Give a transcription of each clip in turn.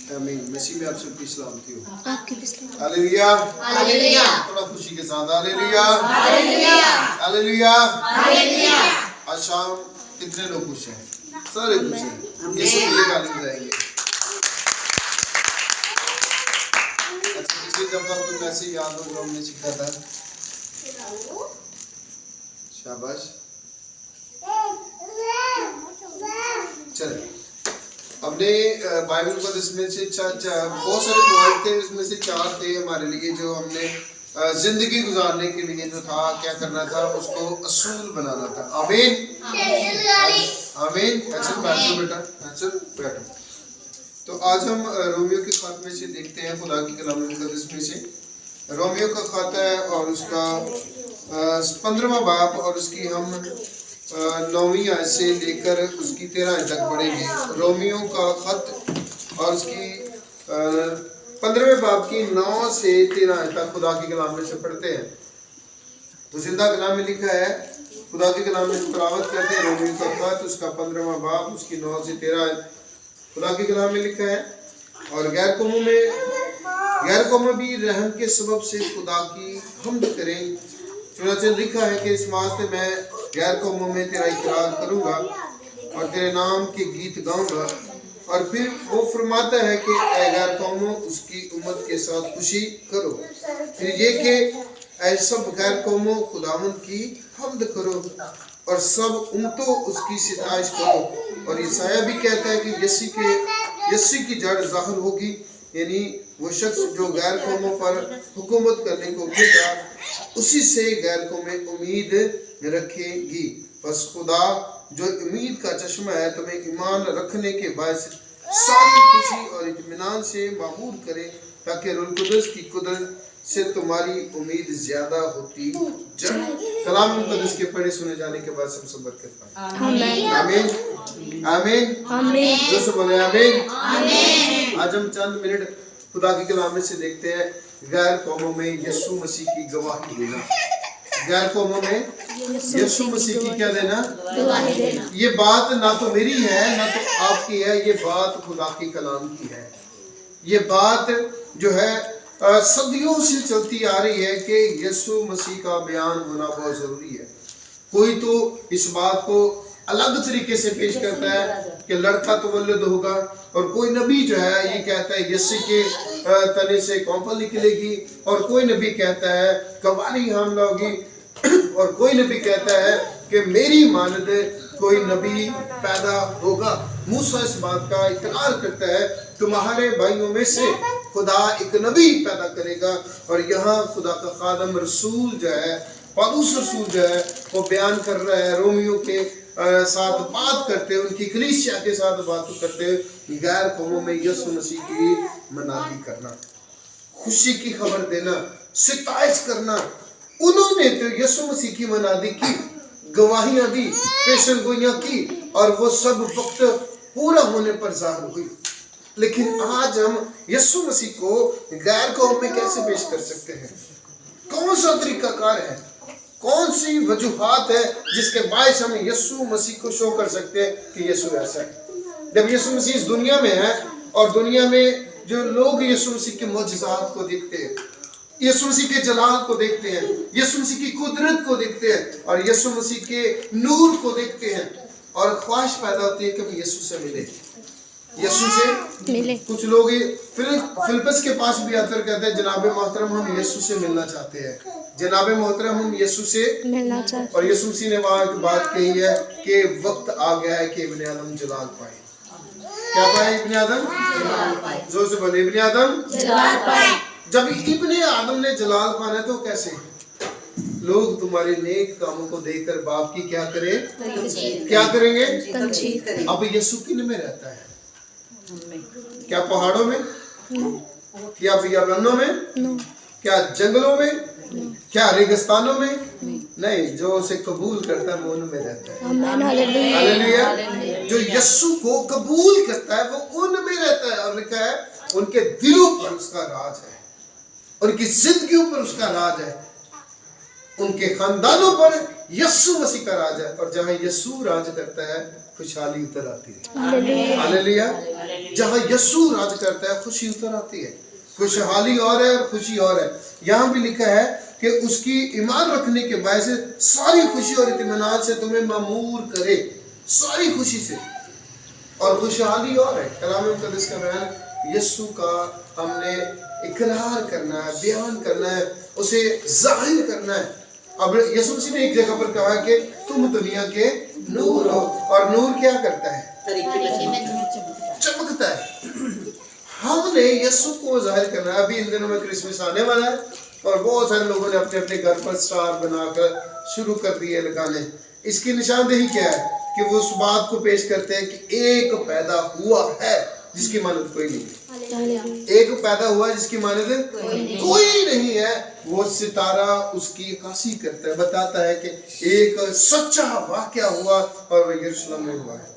आमीन। मसीह में आप सबकी सलामती हो। आपकी भी सलामती। हालेलुया हालेलुया थोड़ा खुशी के साथ हालेलुया हालेलुया हालेलुया। हालेलुया। आज शाम कितने लोग खुश हैं? सारे खुश हैं। यीशु के लिए गाली बजाएंगे। अच्छा पिछली दफा तुम ऐसे याद हो जो हमने सीखा था। शाबाश। चलिए हमने बाइबल को इसमें से बहुत सारे पॉइंट थे, उसमें से 4 थे हमारे लिए जो हमने जिंदगी गुजारने के लिए जो था क्या करना था, उसको असूल बनाना था। आमीन आमीन। अच्छा बैठो बेटा, अच्छा बैठो। तो आज हम रोमियो के खत में से देखते हैं, खुदा की कलाम मुकद्दस में से रोमियो का खत है और उसका 15वां बाब और उसकी हम 9वीं आयत से लेकर उसकी 13 आयत तक पढ़ेंगे। रोमियो का खत और उसकी 15वें बाब की 9 से 13 आयत तक खुदा की कलाम में से पढ़ते हैं। तो जिंदा कलाम में लिखा है, खुदा की कलाम में तिलावत करते हैं रोमियो का खत उसका 15वां बाब उसकी 9 से 13 आयत। खुदा की कलाम में लिखा है, और गैर कौमों भी रहम के सबब से खुदा की हम्द करें। चुनांचे लिखा है कि इस वास्ते मैं गैर कौमों में तेरा इकरार करूंगा और तेरे नाम के गीत गाऊंगा। और फिर वो फरमाता है कि ऐ गैर कौमों उसकी उम्मत के साथ खुशी करो। फिर ये कि ऐ सब गैर कौमों खुदावंद की हम्द करो और सब उम्मतों उसकी सिताइश करो। और ईसाया भी कहता है कि यस्सी की जड़ ज़ाहिर होगी, यानी वो शख्स जो गैर कौमों पर हुकूमत करने को उठेगा, उसी से गैर कौमें उम्मीद रखेगी। बस खुदा जो उम्मीद का चश्मा है तुम्हें ईमान रखने के बायस सारी खुशी और इत्मीनान से मामूर करे, ताकि रूह कुदस की कुदरत से तुम्हारी उम्मीद ज्यादा होती जाए। कलाम मुकद्दस के पढ़े सुने जाने के बाद सब बरकत पाए। आमीन आमीन आमीन। जो सब बोले आमीन आमीन। आज हम चंद मिनट खुदा की कलाम में से देखते हैं गैर कौमों में यीशु मसीह की गवाही देना। गैर कौमों में यीशु मसीह की क्या देना? गवाही देना। ये बात ना तो मेरी है ना तो आपकी है, ये बात खुदा की कलाम की है। ये बात जो है सदियों से चलती आ रही है कि यीशु मसीह का बयान होना बहुत जरूरी है। कोई तो इस बात को अलग तरीके से पेश करता है कि लड़का तवल्लुद होगा, और कोई नबी जो है ये कहता है यीशु के तने से कौपल निकलेगी, और कोई नबी कहता है कवारी हामला होगी, और कोई नबी कहता है कि मेरी मानद कोई नबी पैदा होगा। मूसा इस बात का इकरार करता है तुम्हारे भाइयों में से खुदा एक नबी पैदा करेगा। और यहाँ खुदा का खादम रसूल जो है, पौलुस रसूल जो है, वो बयान कर रहा है, रोमियो के साथ बात करते हैं, उनकी कलीसिया के साथ बात करते हैं, गैर कौमों में यीशु मसीह की मनादी करना, खुशी की खबर देना, सिताइश करना। उन्होंने तो यीशु मसीह की मनादी की, गवाहियां दी, पेशन गोइयां की, और वो सब वक्त पूरा होने पर जाहिर हुई। लेकिन आज हम यीशु मसीह को गैर कौम में कैसे पेश कर सकते हैं? कौन सा तरीकाकार है, कौन सी वजूहात है जिसके बायस हम यीशु मसीह को शो कर सकते हैं कि यीशु ऐसा है? जब यीशु मसीह इस दुनिया में है और दुनिया में जो लोग यीशु मसीह के मौजज़ात को देखते हैं, यीशु मसीह के जलाल को देखते हैं, यीशु मसीह की कुदरत को देखते हैं, और यीशु मसीह के नूर को देखते हैं, और ख्वाहिश पैदा होती है कि हम यीशु से मिले, यीशु से मिले। कुछ लोग फिलिप्पस के पास भी आकर कहते हैं जनाब मोहतरम हम यीशु से मिलना चाहते हैं, जनाब मोहतरम हम यीशु से मिलना चाहते हैं। और यीशु मसीह ने वहाँ एक बात कही है कि वक्त आ गया है कि इब्ने आदम जलाल पाए। क्या पाए इब्ने आदम? जोर से बोले इब्ने आदम जलाल पाए। जब इब्ने आदम ने जलाल पाना तो कैसे? लोग तुम्हारे नेक कामों को देखकर बाप की क्या करें? क्या करेंगे? अब यीशु किन में रहता है? क्या पहाड़ों में? क्या बियाबानों में? क्या जंगलों में? क्या रेगिस्तानों में? नहीं, जो उसे कबूल करता है वो उनमें रहता है। हालेलुया। जो यीशु को कबूल करता है वो उनमें रहता है। और लिखा है उनके दिलों पर उसका राज है, उनकी जिंदगियों पर उसका राज है, उनके खानदानों पर यीशु मसीह का राज है। और जहाँ यीशु राज करता है खुशहाली उतर आती है। हालेलुया। जहाँ यस्सु राज करता है खुशी उतर आती है। खुशहाली और है और खुशी और है। यहाँ भी लिखा है कि उसकी ईमान रखने के बाद से सारी खुशी और इत्मीनान से तुम्हें मामूर करे, सारी खुशी से। और खुशहाली और है, कलाम मुक़द्दस का बयान यस्सु का हमने इकरार करना है, बयान करना है, उसे जाहिर करना है। अब यीशु मसीह ने एक जगह पर कहा कि तुम दुनिया के नूर हो, और नूर क्या करता है? चमकता है। हमने यीशु को जाहिर करना है। अभी इन दिनों में क्रिसमस आने वाला है और बहुत सारे लोगों ने अपने अपने घर पर स्टार बनाकर शुरू कर दिए लगाने। इसकी निशानदेही क्या है? कि वो उस बात को पेश करते हैं कि एक पैदा हुआ है जिसकी मानद कोई नहीं है। एक पैदा हुआ जिसकी मानद कोई नहीं है। वो सितारा उसकी अक्कासी करता है, बताता है कि एक सच्चा वाकया हुआ और वो यरूशलेम में हुआ है।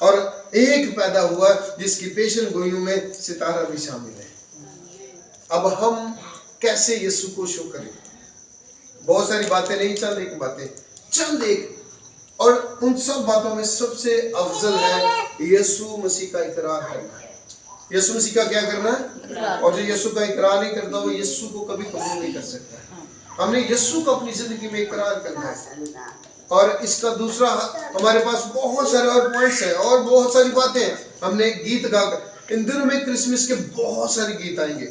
और एक पैदा हुआ जिसकी पेशन गोइयों में सितारा भी शामिल है। अब हम कैसे यीशु को शो करें? बहुत सारी बातें नहीं, चंद एक बातें, चंद एक, और उन सब बातों में सबसे अफजल है यीशु मसीह का इकरार करना है। यीशु मसीह का क्या करना है? और जो यीशु का इकरार नहीं करता वो यीशु को कभी कबूल नहीं कर सकता। हमने यीशु को अपनी जिंदगी में इकरार करना है। और इसका दूसरा, हमारे पास बहुत सारे और पॉइंट्स हैं और बहुत सारी बातें हमने गीत गाकर, इन दिनों में क्रिसमस के बहुत सारे गीत आएंगे,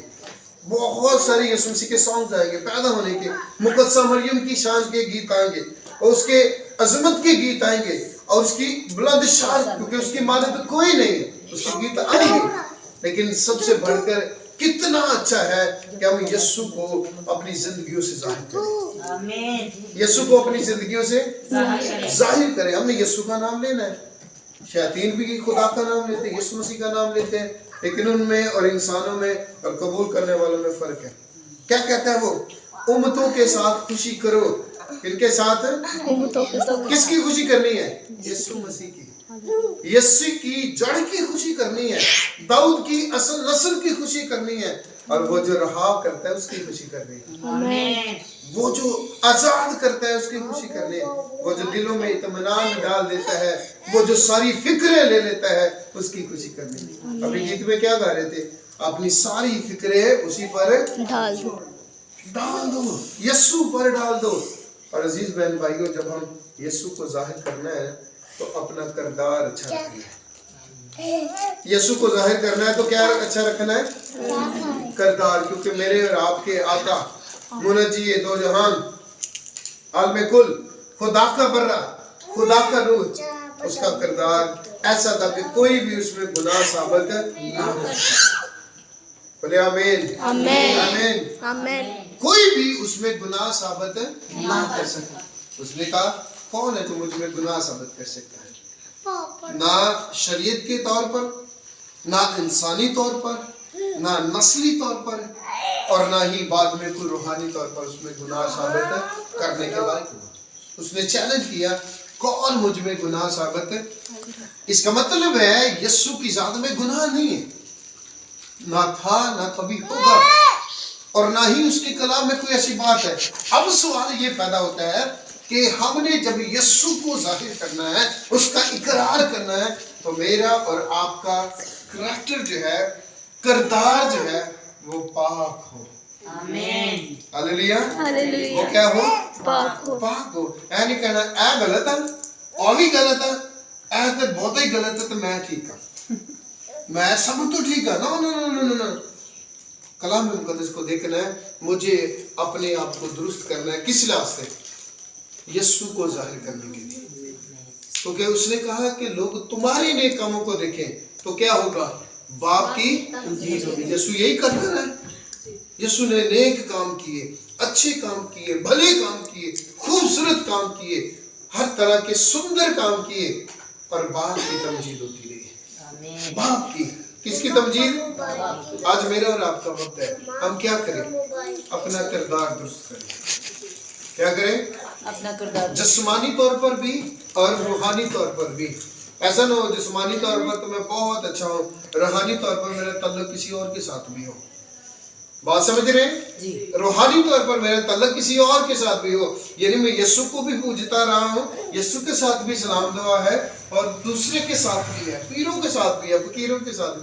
बहुत सारे यीशु मसीह के सॉन्ग्स आएंगे, पैदा होने के, मुकद्दसा मरियम की शान के गीत आएंगे, और उसके अजमत के गीत आएंगे, और उसकी बुलंद शान, क्योंकि उसकी मानद कोई नहीं है, उसके गीत आएंगे। लेकिन सबसे बढ़कर कितना अच्छा है कि हम यीशु को अपनी जिंदगियों से जाहिर करें। यीशु को अपनी जिंदगियों से जाहिर करें। हमने यीशु का नाम लेना है। शैतान भी खुदा का नाम लेते हैं, यीशु मसीह का नाम लेते हैं, लेकिन उनमें और इंसानों में और कबूल करने वालों में फर्क है। क्या कहता है वो? उम्मतों के साथ खुशी करो। किनके साथ? किसकी खुशी करनी है? यीशु मसीह की। यीशु की जड़ की खुशी करनी है, दाऊद की असल नस्ल की खुशी करनी है, और वो जो रहा करता है उसकी खुशी करनी है। वो जो आजाद करता है उसकी खुशी करनी है। वो जो दिलों में इत्मीनान डाल देता है, वो जो सारी फिक्रें ले लेता है, उसकी खुशी करनी है। अभी गीत में क्या गा रहे थे? अपनी सारी फिक्रें उसी पर डाल दो, यीशु पर डाल दो। और अजीज बहन भाइयों, जब हम यीशु को जाहिर करना है तो अपना किरदार अच्छा रखना है। यीशु को जाहिर करना है तो क्या अच्छा रखना है? किरदार। क्योंकि मेरे और आपके आका मुनज्जी ये दो जहान आलम कुल, खुदा का बर्रा, खुदा का नूर, उसका किरदार ऐसा था कि कोई भी उसमें गुनाह साबित ना हो सके। बोले आमीन, आमीन, आमीन, आमीन। कोई भी उसमें गुनाह साबित ना कर सके। उसने कहा कौन है जो मुझ में गुनाह साबित कर सकता है? ना शरीयत के तौर पर, ना इंसानी तौर पर, ना नस्ली तौर पर, और ना ही बाद में कोई रूहानी तौर पर उसमें गुनाह साबित करने के लायक हुआ। उसने चैलेंज किया, कौन मुझ में गुनाह साबित? इसका मतलब है यीशु की जात में गुनाह नहीं है, ना था, ना कभी होगा, और ना ही उसके कलाम में कोई ऐसी बात है। अब सवाल ये पैदा होता है कि हमने जब यीशु को जाहिर करना है, उसका इकरार करना है, तो मेरा और आपका करैक्टर जो है, किरदार जो है, वो पाक हो। आमीन, हालेलुया, हालेलुया। वो क्या हो? पाक हो। पाक हो। ऐ नहीं कहना ऐ गलत है, और भी गलत है, ऐ तो बहुत ही गलत है तो मैं ठीक है, मैं सब तो ठीक है। No no no no no. कलाम मुक़द्दस को देखना है, मुझे अपने आप को दुरुस्त करना है। किस लिहाज से? यीशु को जाहिर करने के लिए। क्योंकि उसने कहा कि लोग तुम्हारे नेक कामों को देखें तो क्या होगा? बाप की तमजीद होगी। यीशु यही कर रहा है। यीशु ने नेक काम किए, अच्छे काम किए, भले काम किए, खूबसूरत काम किए, हर तरह के सुंदर काम किए, और बाप की तमजीद होती रही। बाप की, किसकी तमजीद? आज मेरा और आपका वक्त है, हम क्या करें? अपना किरदार दुरुस्त करें। क्या करें? अपना किरदार, जिस्मानी तौर पर भी और रूहानी तौर पर भी। ऐसा ना हो जिस्मानी तौर पर तो मैं बहुत अच्छा हूँ, रूहानी तौर पर मेरा ताल्लुक किसी और के साथ भी हो। بات سمجھ رہے ہیں؟ روحانی طور پر میرا تعلق کسی اور کے ساتھ بھی ہو، یعنی میں یسوع کو بھی پوجتا رہا ہوں، یسوع کے ساتھ بھی سلام دعا ہے، اور دوسرے کے ساتھ بھی ہے، پیروں کے ساتھ بھی ہے، فقیروں کے ساتھ بھی